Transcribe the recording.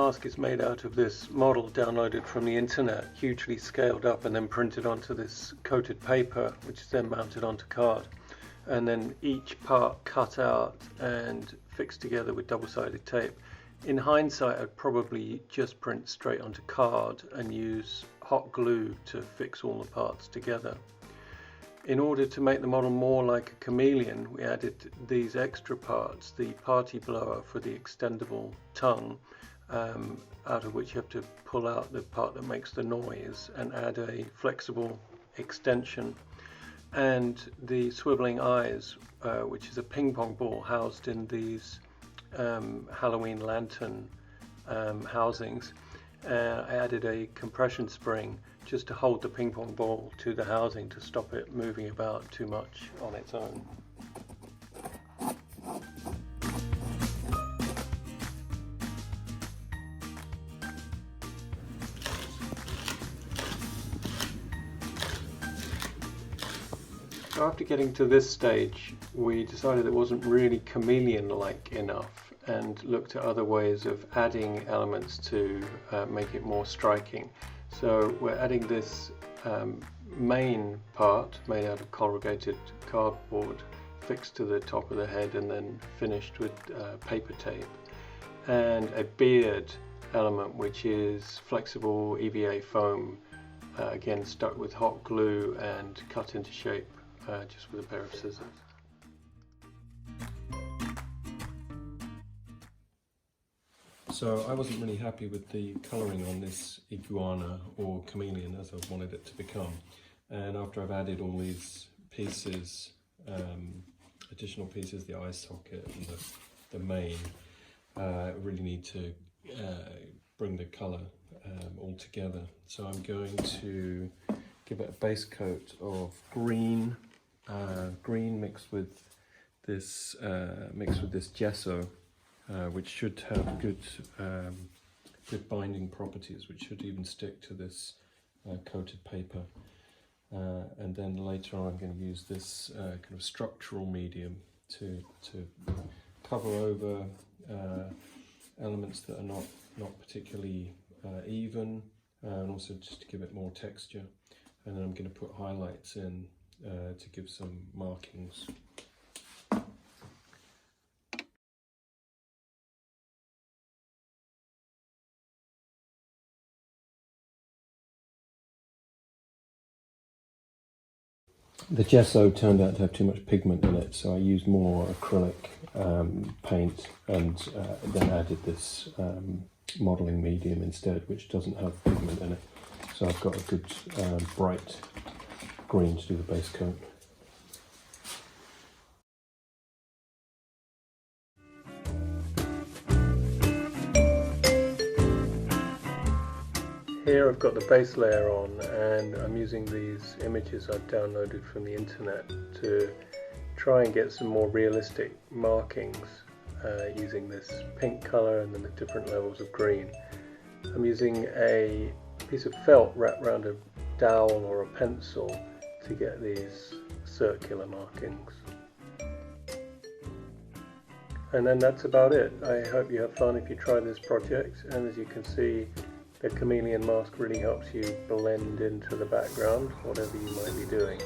mask is made out of this model downloaded from the internet, hugely scaled up and then printed onto this coated paper, which is then mounted onto card. And then each part cut out and fixed together with double-sided tape. In hindsight, I'd probably just print straight onto card and use hot glue to fix all the parts together. In order to make the model more like a chameleon, we added these extra parts, the party blower for the extendable tongue, out of which you have to pull out the part that makes the noise and add a flexible extension, and the swiveling eyes, which is a ping pong ball housed in these Halloween lantern housings. I added a compression spring just to hold the ping pong ball to the housing to stop it moving about too much on its own. So after getting to this stage, we decided it wasn't really chameleon-like enough and looked at other ways of adding elements to make it more striking. So we're adding this main part made out of corrugated cardboard fixed to the top of the head and then finished with paper tape, and a beard element which is flexible EVA foam, again stuck with hot glue and cut into shape just with a pair of scissors. So I wasn't really happy with the colouring on this iguana or chameleon as I wanted it to become, and after I've added all these pieces, additional pieces, the eye socket and the mane, I really need to bring the colour all together. So I'm going to give it a base coat of green, mixed with this gesso. Which should have good binding properties, which should even stick to this coated paper. And then later on I'm going to use this kind of structural medium to cover over elements that are not particularly even, and also just to give it more texture. And then I'm going to put highlights in to give some markings. The gesso turned out to have too much pigment in it, so I used more acrylic paint and then added this modelling medium instead, which doesn't have pigment in it. So I've got a good bright green to do the base coat. Here I've got the base layer on, and I'm using these images I've downloaded from the internet to try and get some more realistic markings using this pink colour and then the different levels of green. I'm using a piece of felt wrapped around a dowel or a pencil to get these circular markings. And then that's about it. I hope you have fun if you try this project, and as you can see, the chameleon mask really helps you blend into the background, whatever you might be doing.